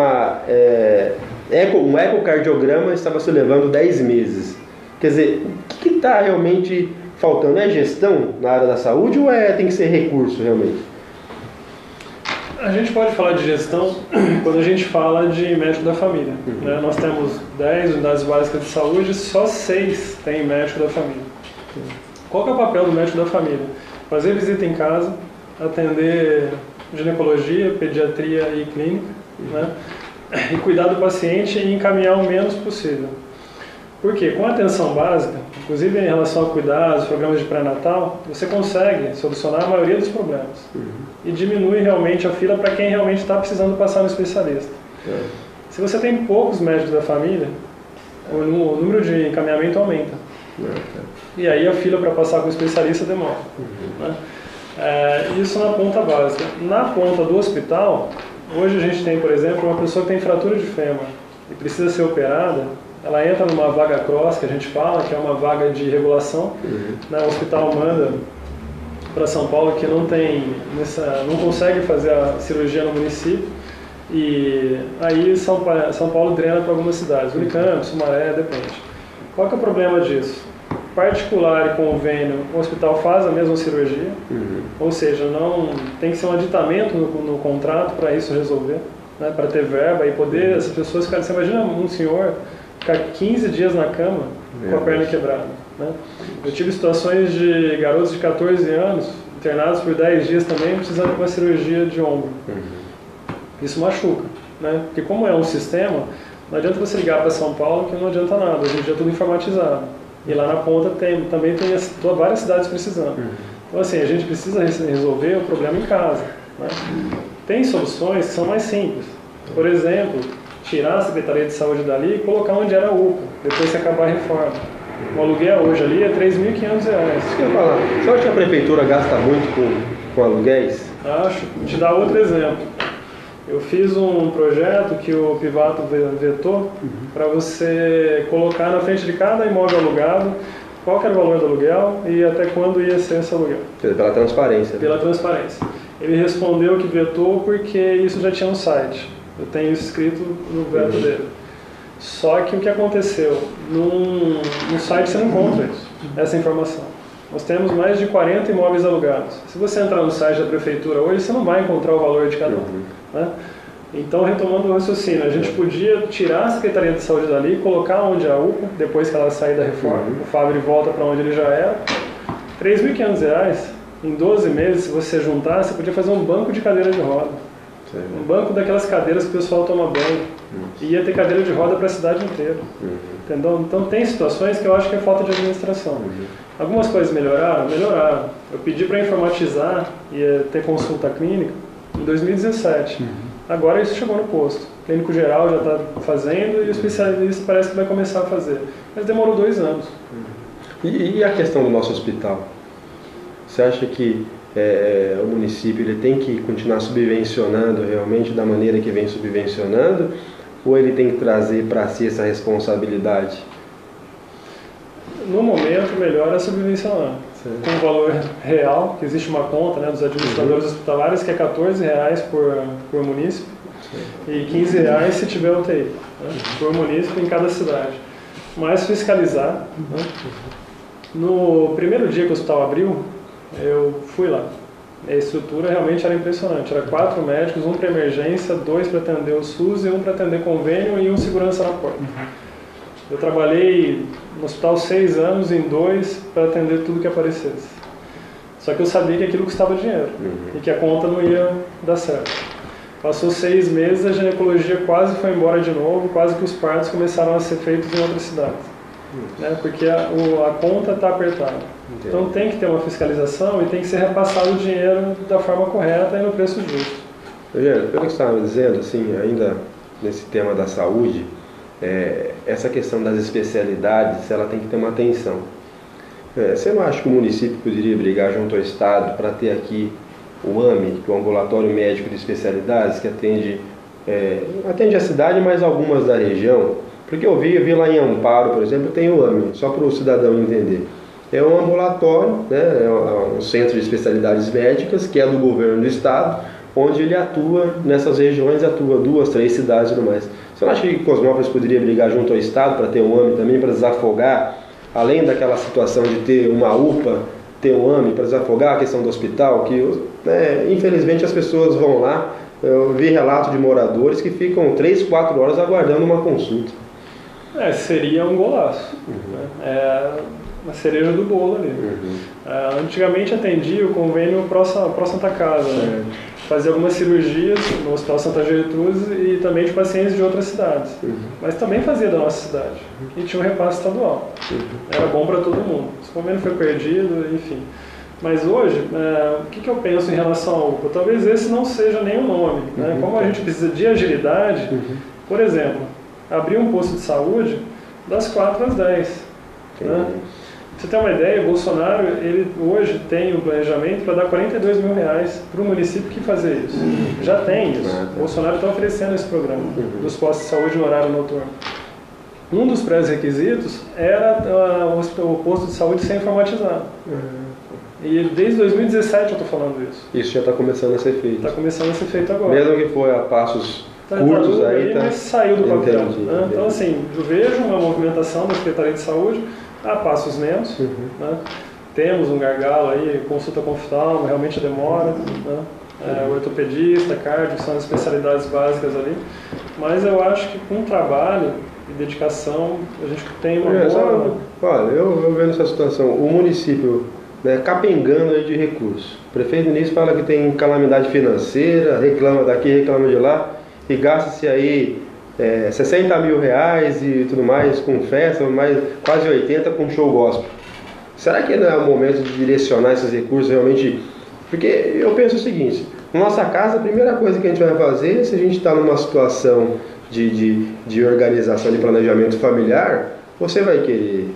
[SPEAKER 1] ecocardiograma estava se levando 10 meses. Quer dizer, o que está realmente faltando? É gestão na área da saúde ou tem que ser recurso realmente?
[SPEAKER 2] A gente pode falar de gestão quando a gente fala de médico da família. Né? Nós temos 10 unidades básicas de saúde, só 6 tem médico da família. Qual que é o papel do médico da família? Fazer visita em casa, atender ginecologia, pediatria e clínica, né? E cuidar do paciente e encaminhar o menos possível. Por quê? Com a atenção básica, inclusive em relação a cuidados, programas de pré-natal, você consegue solucionar a maioria dos problemas. E diminui realmente a fila para quem realmente está precisando passar no especialista. Se você tem poucos médicos da família, o número de encaminhamento aumenta. E aí a fila para passar com o especialista demora. Né? Isso na ponta básica. Na ponta do hospital, hoje a gente tem, por exemplo, uma pessoa que tem fratura de fêmur e precisa ser operada, ela entra numa vaga cross, que a gente fala, que é uma vaga de regulação. Né? O hospital manda para São Paulo que não consegue fazer a cirurgia no município, e aí São Paulo drena para algumas cidades, Unicamp, Sumaré, depende. Qual que é o problema disso? Particular e convênio, o hospital faz a mesma cirurgia, ou seja, não tem que ser um aditamento no contrato para isso resolver, né, para ter verba e poder essas pessoas ficarem. Você imagina um senhor ficar 15 dias na cama com a perna quebrada. Né? Eu tive situações de garotos de 14 anos internados por 10 dias também precisando de uma cirurgia de ombro. Isso machuca, né? Porque como é um sistema, não adianta você ligar para São Paulo que não adianta nada, hoje em dia é tudo informatizado. E lá na ponta também tem várias cidades precisando. Então assim, a gente precisa resolver o problema em casa. Né? Tem soluções que são mais simples. Por exemplo, tirar a Secretaria de Saúde dali e colocar onde era a UPA, depois que acabar a reforma. O aluguel hoje ali é R$ 3.500.
[SPEAKER 1] Isso que eu ia falar. Você acha que a prefeitura gasta muito com aluguéis?
[SPEAKER 2] Acho. Vou te dar outro exemplo. Eu fiz um projeto que o Pivato vetou para você colocar na frente de cada imóvel alugado qual que era o valor do aluguel e até quando ia ser esse aluguel.
[SPEAKER 1] Pela transparência.
[SPEAKER 2] Pela transparência. Ele respondeu que vetou porque isso já tinha um site. Eu tenho isso escrito no veto dele. Só que o que aconteceu? No site você não encontra isso, essa informação. Nós temos mais de 40 imóveis alugados. Se você entrar no site da prefeitura hoje, você não vai encontrar o valor de cada um. Né? Então, retomando o raciocínio, a gente podia tirar a Secretaria de Saúde dali, colocar onde é a UPA, depois que ela sair da reforma. O Fábio volta para onde ele já era. R$ 3.500, em 12 meses, se você juntar, você podia fazer um banco de cadeira de roda. Um banco daquelas cadeiras que o pessoal toma banho. E ia ter cadeira de roda para a cidade inteira. Entendeu? Então tem situações que eu acho que é falta de administração. Algumas coisas melhoraram? Melhoraram. Eu pedi para informatizar e ter consulta clínica em 2017. Agora isso chegou no posto. O clínico geral já está fazendo e o especialista parece que vai começar a fazer. Mas demorou 2 anos.
[SPEAKER 1] E a questão do nosso hospital? Você acha que o município ele tem que continuar subvencionando realmente da maneira que vem subvencionando? Ou ele tem que trazer para si essa responsabilidade?
[SPEAKER 2] No momento, melhor é subvencionar. Com o valor real, que existe uma conta, né, dos administradores hospitalares, que é R$14 por município e R$15 se tiver UTI, né, por município em cada cidade. Mas fiscalizar. Né. No primeiro dia que o hospital abriu, eu fui lá. A estrutura realmente era impressionante. Era 4 médicos, 1 para emergência, 2 para atender o SUS e 1 para atender convênio e 1 segurança na porta. Eu trabalhei no hospital 6 anos em 2 para atender tudo que aparecesse. Só que eu sabia que aquilo custava dinheiro e que a conta não ia dar certo. Passou 6 meses, a ginecologia quase foi embora de novo, quase que os partos começaram a ser feitos em outras cidades. Né? Porque a conta está apertada. Então tem que ter uma fiscalização e tem que ser repassado o dinheiro da forma correta e no preço justo.
[SPEAKER 1] Eugênio, pelo que você estava me dizendo, assim, ainda nesse tema da saúde, essa questão das especialidades, ela tem que ter uma atenção. Você não acha que o município poderia brigar junto ao Estado para ter aqui o AME, que é o Ambulatório Médico de Especialidades, que atende a cidade, mas algumas da região? Porque eu vi lá em Amparo, por exemplo, tem o AME, só para o cidadão entender. É um ambulatório, né, é um centro de especialidades médicas, que é do governo do estado, onde ele atua nessas regiões, atua 2, 3 cidades e tudo mais. Você não acha que Cosmópolis poderia brigar junto ao estado para ter um AME também, para desafogar, além daquela situação de ter uma UPA, ter um AME, para desafogar a questão do hospital, que infelizmente as pessoas vão lá, eu vi relato de moradores que ficam 3, 4 horas aguardando uma consulta.
[SPEAKER 2] Seria um golaço. Né? Uma cereja do bolo ali. Antigamente atendia o convênio Pró Santa Casa, né? Fazia algumas cirurgias no Hospital Santa Gertrudes e também de pacientes de outras cidades. Mas também fazia da nossa cidade. E tinha um repasse estadual. Era bom para todo mundo. Esse convênio foi perdido, enfim. Mas hoje, o que eu penso em relação ao UPA? Talvez esse não seja nem o nome. Né? Como a gente precisa de agilidade, por exemplo, abrir um posto de saúde das 4 às 10. Né? Pra você ter uma ideia, o Bolsonaro, ele hoje tem o planejamento para dar R$42 mil para o município que fazer isso. Já tem isso. O Bolsonaro está oferecendo esse programa dos postos de saúde no horário noturno. Um dos pré-requisitos era o posto de saúde ser informatizado. E desde 2017 eu estou falando isso.
[SPEAKER 1] Isso já está começando a ser feito.
[SPEAKER 2] Está começando a ser feito agora.
[SPEAKER 1] Mesmo que foi a passos curtos aí,
[SPEAKER 2] mas saiu do papel. Né? Então assim, eu vejo uma movimentação da Secretaria de Saúde a passos lentos. Né? Temos um gargalo aí, consulta com oftalmo, realmente demora. Né? O ortopedista, cardio, que são as especialidades básicas ali. Mas eu acho que com trabalho e dedicação a gente tem uma boa...
[SPEAKER 1] Olha, eu vendo essa situação, o município, né, capengando aí de recursos. O prefeito Vinícius fala que tem calamidade financeira, reclama daqui, reclama de lá, e gasta-se aí R$60 mil e tudo mais com festa, mais quase 80 com show gospel. Será que não é o momento de direcionar esses recursos realmente? Porque eu penso o seguinte, na nossa casa a primeira coisa que a gente vai fazer, se a gente está numa situação de organização, de planejamento familiar, você vai querer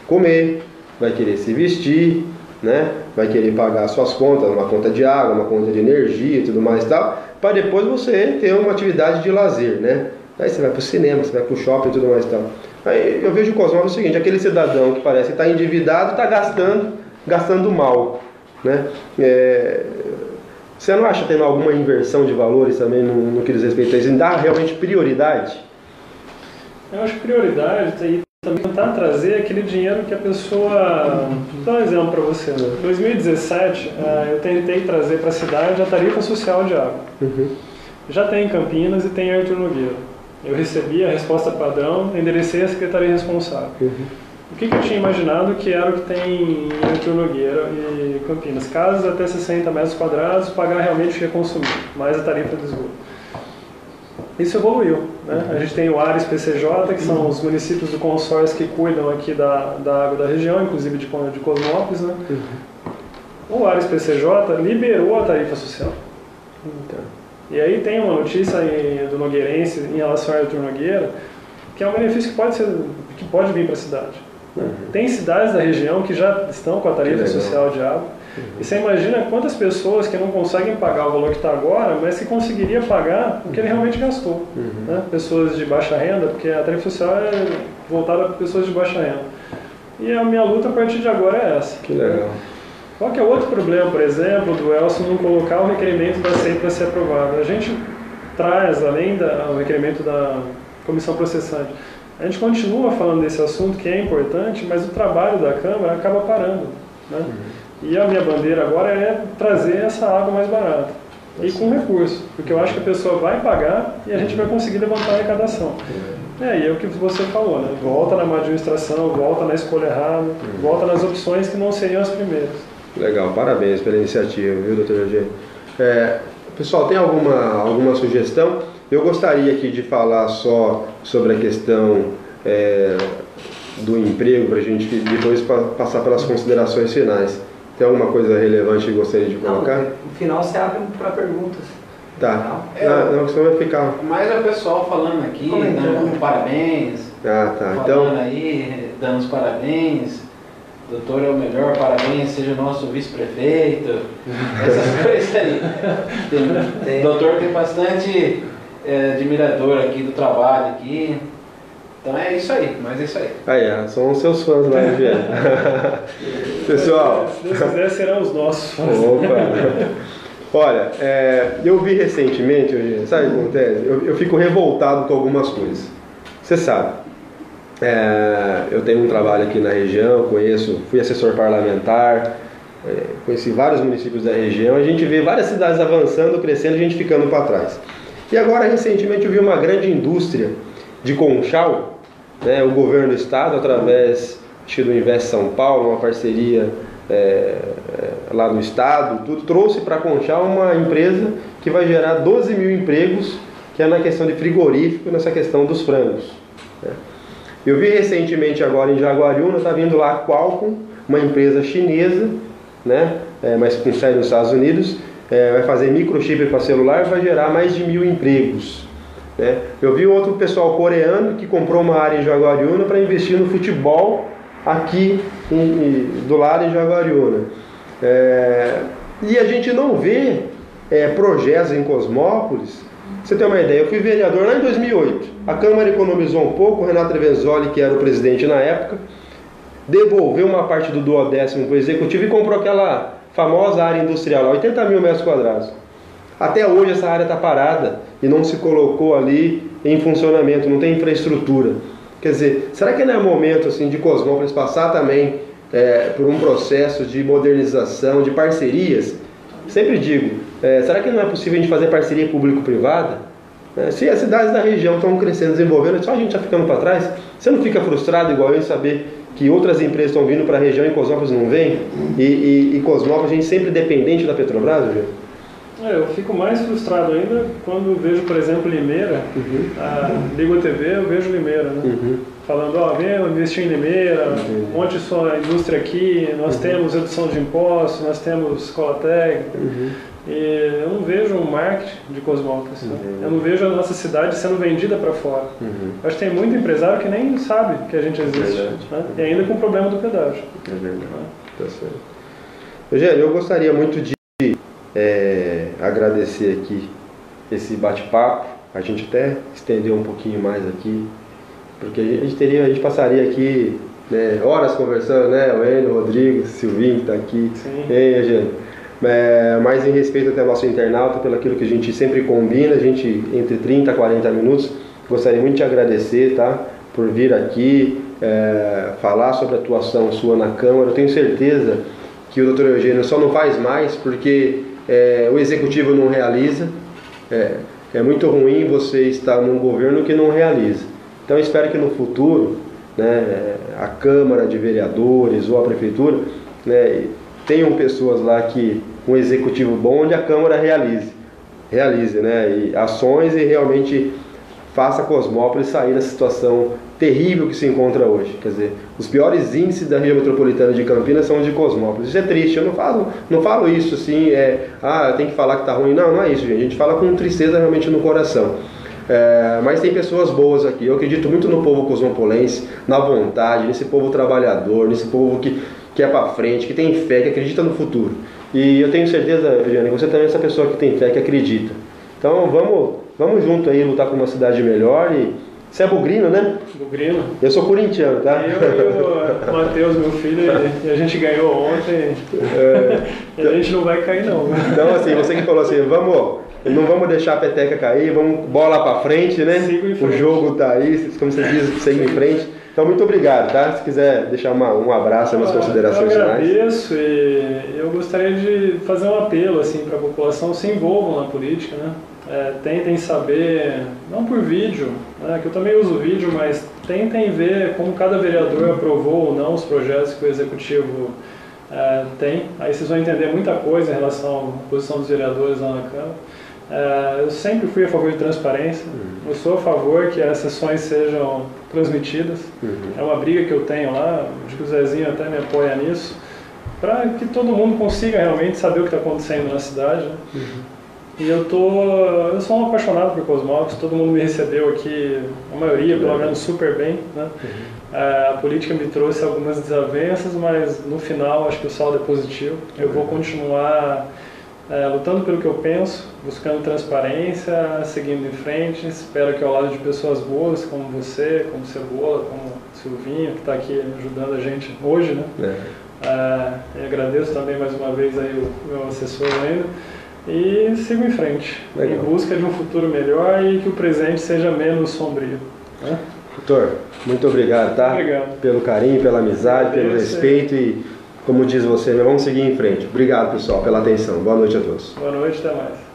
[SPEAKER 1] comer, vai querer se vestir, né? Vai querer pagar suas contas, uma conta de água, uma conta de energia e tudo mais e tal, para depois você ter uma atividade de lazer, né? Aí você vai para o cinema, você vai para o shopping e tudo mais e tal. Aí eu vejo o Cosmópolis o seguinte, aquele cidadão que parece estar endividado está gastando mal, né? Você não acha que tem alguma inversão de valores também no que diz respeito a isso? Dá realmente prioridade?
[SPEAKER 2] Eu acho que prioridade é também tentar trazer aquele dinheiro que a pessoa... Vou dar um exemplo para você. Em 2017, eu tentei trazer para a cidade a tarifa social de água. Já tem em Campinas e tem em Artur Nogueira. Eu recebi a resposta padrão, enderecei a secretaria responsável. o que eu tinha imaginado que era o que tem em Artur Nogueira e Campinas. Casas até 60 metros quadrados, pagar realmente o que ia consumir, mais a tarifa de esgoto. Isso evoluiu, né? A gente tem o Ares PCJ, que são os municípios do consórcio que cuidam aqui da água da região, inclusive de Cosmópolis, né? O Ares PCJ liberou a tarifa social. E aí tem uma notícia do nogueirense em relação a Artur Nogueira, que é um benefício que pode vir para a cidade. Tem cidades da região que já estão com a tarifa social de água. E você imagina quantas pessoas que não conseguem pagar o valor que está agora, mas que conseguiria pagar o que ele realmente gastou. Né? Pessoas de baixa renda, porque a tarifa social é voltada para pessoas de baixa renda. E a minha luta a partir de agora é essa.
[SPEAKER 1] Que legal.
[SPEAKER 2] Qual que é outro problema, por exemplo, do Elson não colocar o requerimento da SEI para ser aprovado? A gente traz, além do requerimento da comissão processante, a gente continua falando desse assunto que é importante, mas o trabalho da Câmara acaba parando. Né? E a minha bandeira agora é trazer essa água mais barata. E com recurso, porque eu acho que a pessoa vai pagar e a gente vai conseguir levantar a arrecadação. E é o que você falou, né? Volta na má administração, volta na escolha errada, volta nas opções que não seriam as primeiras.
[SPEAKER 1] Legal, parabéns pela iniciativa, viu, doutor Eugênio? Pessoal, tem alguma sugestão? Eu gostaria aqui de falar só sobre a questão do emprego, para a gente depois passar pelas considerações finais. Tem alguma coisa relevante que gostaria de colocar?
[SPEAKER 3] Não, no final você abre para perguntas.
[SPEAKER 1] Tá. Não, senão vai ficar...
[SPEAKER 4] Mas é o pessoal falando aqui, dando parabéns.
[SPEAKER 1] Tá.
[SPEAKER 4] Falando
[SPEAKER 1] Então...
[SPEAKER 4] aí, dando os parabéns. Doutor é o melhor, parabéns, seja o nosso vice-prefeito. Essas coisas aí. O doutor tem bastante admirador aqui do trabalho aqui. Então é isso aí, mas é isso aí.
[SPEAKER 1] São os seus fãs lá, Eugênio. Pessoal...
[SPEAKER 2] Se Deus quiser, serão os nossos fãs.
[SPEAKER 1] Opa! Olha, eu vi recentemente, Eugênio, sabe o que acontece? Eu fico revoltado com algumas coisas. Você sabe, eu tenho um trabalho aqui na região, fui assessor parlamentar, conheci vários municípios da região, a gente vê várias cidades avançando, crescendo, a gente ficando para trás. E agora, recentemente, eu vi uma grande indústria de Conchal, né, o governo do estado, através do Invest São Paulo, uma parceria lá no estado, tudo, trouxe para Conchal uma empresa que vai gerar 12 mil empregos, que é na questão de frigorífico, nessa questão dos frangos. Né. Eu vi recentemente agora em Jaguariúna, está vindo lá a Qualcomm, uma empresa chinesa, né, mas com sede nos Estados Unidos, vai fazer microchip para celular e vai gerar mais de 1.000 empregos. Né. Eu vi outro pessoal coreano que comprou uma área em Jaguariúna para investir no futebol aqui do lado em Jaguariúna. E a gente não vê projetos em Cosmópolis. Você tem uma ideia, eu fui vereador lá em 2008. A Câmara economizou um pouco, o Renato Trevisoli, que era o presidente na época, devolveu uma parte do 12º para o executivo e comprou aquela famosa área industrial lá, 80 mil metros quadrados. Até hoje essa área está parada e não se colocou ali em funcionamento, não tem infraestrutura. Quer dizer, será que não é momento assim, de Cosmópolis passar também por um processo de modernização, de parcerias? Sempre digo, será que não é possível a gente fazer parceria público-privada? Se as cidades da região estão crescendo, desenvolvendo, só a gente está ficando para trás, você não fica frustrado igual eu em saber que outras empresas estão vindo para a região e Cosmópolis não vem? E Cosmópolis, a gente sempre dependente da Petrobras, viu?
[SPEAKER 2] Eu fico mais frustrado ainda quando vejo, por exemplo, Limeira, ligo a TV, eu vejo Limeira, né? Falando, vem investir em Limeira, monte sua indústria aqui, nós temos redução de impostos, nós temos escola técnica, e eu não vejo um marketing de Cosmópolis, eu não vejo a nossa cidade sendo vendida para fora. Eu acho que tem muito empresário que nem sabe que a gente existe, né? E ainda com o problema do pedágio.
[SPEAKER 1] É verdade, tá certo. Eugênio, eu gostaria muito de agradecer aqui esse bate-papo, a gente até estendeu um pouquinho mais aqui, porque a gente passaria aqui, né, horas conversando, né, o Enio, o Rodrigo, o Silvinho que está aqui, Eugênio, mas em respeito até ao nosso internauta, pelo aquilo que a gente sempre combina, a gente entre 30 a 40 minutos, gostaria muito de agradecer, tá, por vir aqui, falar sobre a atuação sua na Câmara. Eu tenho certeza que o Dr. Eugênio só não faz mais porque o Executivo não realiza. É muito ruim você estar num governo que não realiza. Então eu espero que no futuro, né, a Câmara de Vereadores ou a Prefeitura, né, tenham pessoas lá que um executivo bom onde a Câmara realize, né, e ações e realmente faça Cosmópolis sair da situação terrível que se encontra hoje. Quer dizer, os piores índices da região metropolitana de Campinas são de Cosmópolis. Isso é triste, eu não falo isso assim, tem que falar que está ruim. Não, não é isso, gente. A gente fala com tristeza realmente no coração. Mas tem pessoas boas aqui. Eu acredito muito no povo cosmopolense, na vontade, nesse povo trabalhador, nesse povo que é para frente, que tem fé, que acredita no futuro. E eu tenho certeza, Viviane, você também é essa pessoa que tem fé, que acredita. Então vamos junto aí lutar por uma cidade melhor. E você é bugrino, né?
[SPEAKER 2] Bugrino.
[SPEAKER 1] Eu sou corintiano, tá?
[SPEAKER 2] Eu e o Matheus, meu filho, e a gente ganhou ontem. E a gente não vai cair não.
[SPEAKER 1] Então assim, você que falou assim, não vamos deixar a peteca cair, vamos bola pra frente, né? O jogo tá aí, como você diz, segue em frente. Então muito obrigado, tá? Se quiser deixar um abraço, umas considerações finais.
[SPEAKER 2] Eu agradeço e eu gostaria de fazer um apelo assim para a população, se envolvam na política, né? Tentem saber, não por vídeo, né, que eu também uso vídeo, mas tentem ver como cada vereador aprovou ou não os projetos que o Executivo tem. Aí vocês vão entender muita coisa em relação à posição dos vereadores lá na Câmara. Eu sempre fui a favor de transparência, eu sou a favor que as sessões sejam transmitidas, é uma briga que eu tenho lá, acho que o Zezinho até me apoia nisso, para que todo mundo consiga realmente saber o que está acontecendo na cidade, né? E eu sou um apaixonado por Cosmópolis, todo mundo me recebeu aqui, a maioria pelo menos super bem, né? A política me trouxe algumas desavenças, mas no final acho que o saldo é positivo. Eu vou continuar lutando pelo que eu penso, buscando transparência, seguindo em frente. Espero que ao lado de pessoas boas como você, como Cebola, como Silvinho, que está aqui ajudando a gente hoje, né? E agradeço também mais uma vez aí o meu assessor ainda. E sigo em frente, em busca de um futuro melhor e que o presente seja menos sombrio, né?
[SPEAKER 1] Doutor, muito obrigado, tá?
[SPEAKER 2] Obrigado.
[SPEAKER 1] Pelo carinho, pela amizade, pelo respeito e, como diz você, vamos seguir em frente. Obrigado, pessoal, pela atenção. Boa noite a todos.
[SPEAKER 2] Boa noite, até mais.